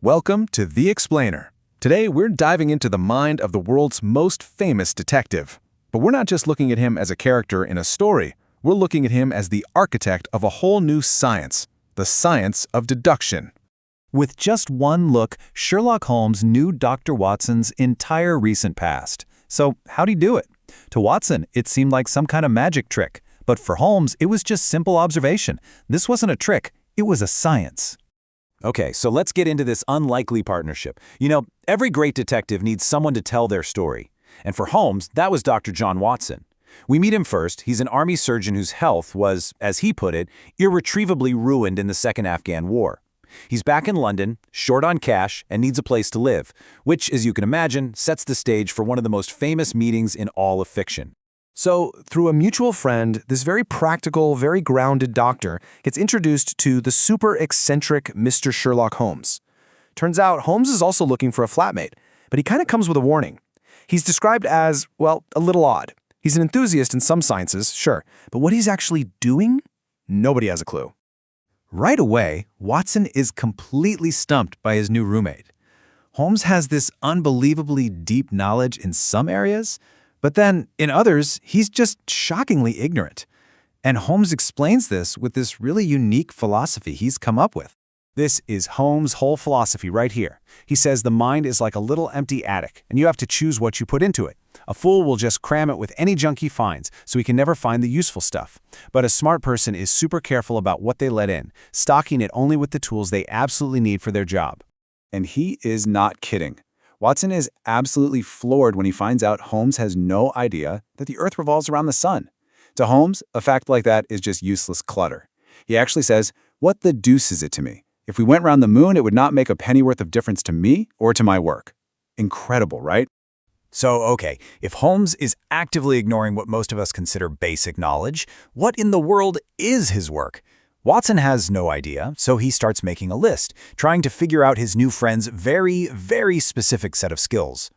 Welcome to The Explainer. Today, we're diving into the mind of the world's most famous detective. But we're not just looking at him as a character in a story. We're looking at him as the architect of a whole new science, the science of deduction. With just one look, Sherlock Holmes knew Dr. Watson's entire recent past. So how'd he do it? To Watson, it seemed like some kind of magic trick. But for Holmes, it was just simple observation. This wasn't a trick, it was a science. Okay, so let's get into this unlikely partnership. You know, every great detective needs someone to tell their story. And for Holmes, that was Dr. John Watson. We meet him first. He's an army surgeon whose health was, as he put it, irretrievably ruined in the Second Afghan War. He's back in London, short on cash, and needs a place to live, which, as you can imagine, sets the stage for one of the most famous meetings in all of fiction. So, through a mutual friend, this very practical, very grounded doctor gets introduced to the super eccentric Mr. Sherlock Holmes. Turns out Holmes is also looking for a flatmate, but he kind of comes with a warning. He's described as, well, a little odd. He's an enthusiast in some sciences, sure, but what he's actually doing? Nobody has a clue. Right away, Watson is completely stumped by his new roommate. Holmes has this unbelievably deep knowledge in some areas, but then, in others, he's just shockingly ignorant. And Holmes explains this with this really unique philosophy he's come up with. This is Holmes' whole philosophy right here. He says the mind is like a little empty attic, and you have to choose what you put into it. A fool will just cram it with any junk he finds, so he can never find the useful stuff. But a smart person is super careful about what they let in, stocking it only with the tools they absolutely need for their job. And he is not kidding. Watson is absolutely floored when he finds out Holmes has no idea that the Earth revolves around the sun. To Holmes, a fact like that is just useless clutter. He actually says, "What the deuce is it to me? If we went round the moon, it would not make a pennyworth of difference to me or to my work." Incredible, right? So, okay, if Holmes is actively ignoring what most of us consider basic knowledge, what in the world is his work? Watson has no idea, so he starts making a list, trying to figure out his new friend's very, very specific set of skills.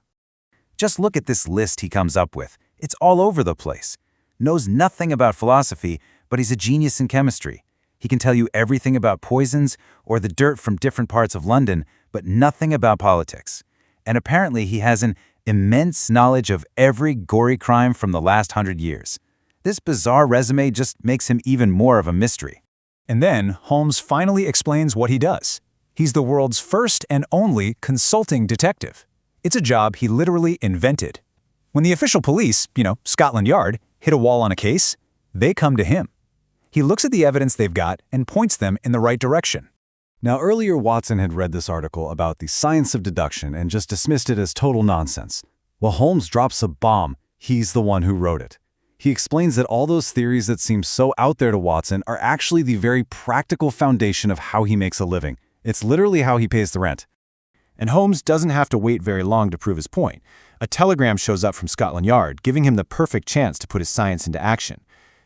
Just look at this list he comes up with. It's all over the place. Knows nothing about philosophy, but he's a genius in chemistry. He can tell you everything about poisons or the dirt from different parts of London, but nothing about politics. And apparently he has an immense knowledge of every gory crime from the last 100 years. This bizarre resume just makes him even more of a mystery. And then Holmes finally explains what he does. He's the world's first and only consulting detective. It's a job he literally invented. When the official police, Scotland Yard, hit a wall on a case, they come to him. He looks at the evidence they've got and points them in the right direction. Now, earlier Watson had read this article about the science of deduction and just dismissed it as total nonsense. Well, Holmes drops a bomb. He's the one who wrote it. He explains that all those theories that seem so out there to Watson are actually the very practical foundation of how he makes a living. It's literally how he pays the rent. And Holmes doesn't have to wait very long to prove his point. A telegram shows up from Scotland Yard, giving him the perfect chance to put his science into action.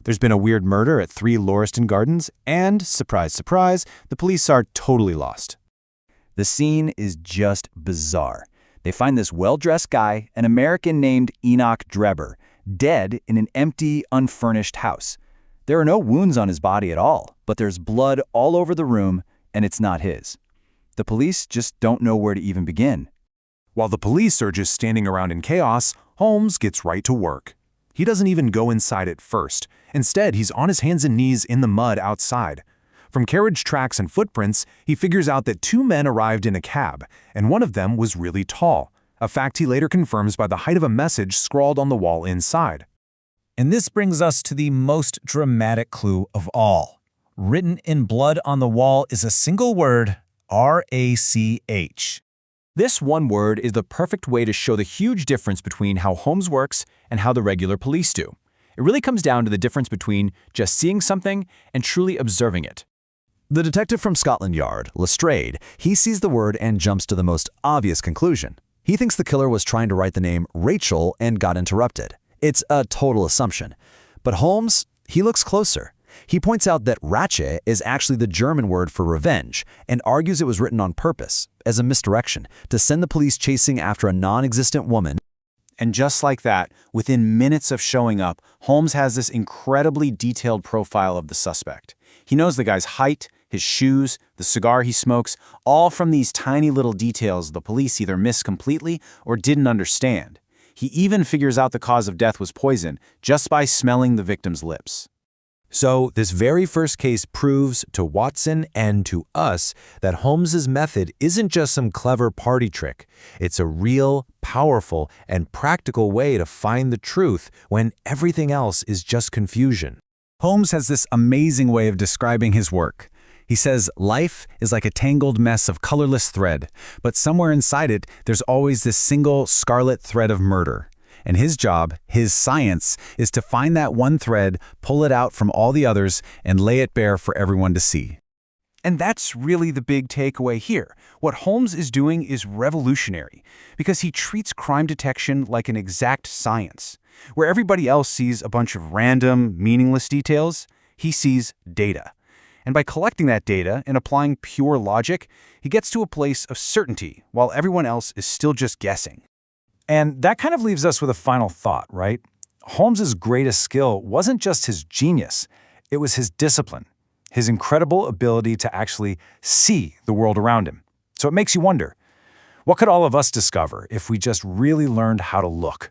There's been a weird murder at 3 Lauriston Gardens, and, surprise, surprise, the police are totally lost. The scene is just bizarre. They find this well-dressed guy, an American named Enoch Drebber, dead in an empty, unfurnished house. There are no wounds on his body at all, but there's blood all over the room, and it's not his. The police just don't know where to even begin. While the police are just standing around in chaos, Holmes gets right to work. He doesn't even go inside at first. Instead, he's on his hands and knees in the mud outside. From carriage tracks and footprints, he figures out that 2 men arrived in a cab, and one of them was really tall, a fact he later confirms by the height of a message scrawled on the wall inside. And this brings us to the most dramatic clue of all. Written in blood on the wall is a single word, RACH. This one word is the perfect way to show the huge difference between how Holmes works and how the regular police do. It really comes down to the difference between just seeing something and truly observing it. The detective from Scotland Yard, Lestrade, he sees the word and jumps to the most obvious conclusion. He thinks the killer was trying to write the name Rachel and got interrupted. It's a total assumption. But Holmes, he looks closer. He points out that Rache is actually the German word for revenge and argues it was written on purpose, as a misdirection, to send the police chasing after a non-existent woman. And just like that, within minutes of showing up, Holmes has this incredibly detailed profile of the suspect. He knows the guy's height, his shoes, the cigar he smokes, all from these tiny little details the police either missed completely or didn't understand. He even figures out the cause of death was poison just by smelling the victim's lips. So this very first case proves to Watson and to us that Holmes's method isn't just some clever party trick. It's a real, powerful, and practical way to find the truth when everything else is just confusion. Holmes has this amazing way of describing his work. He says life is like a tangled mess of colorless thread, but somewhere inside it, there's always this single scarlet thread of murder. And his job, his science, is to find that one thread, pull it out from all the others, and lay it bare for everyone to see. And that's really the big takeaway here. What Holmes is doing is revolutionary because he treats crime detection like an exact science. Where everybody else sees a bunch of random, meaningless details, he sees data. And by collecting that data and applying pure logic, he gets to a place of certainty while everyone else is still just guessing. And that kind of leaves us with a final thought, right? Holmes's greatest skill wasn't just his genius, it was his discipline, his incredible ability to actually see the world around him. So it makes you wonder, what could all of us discover if we just really learned how to look?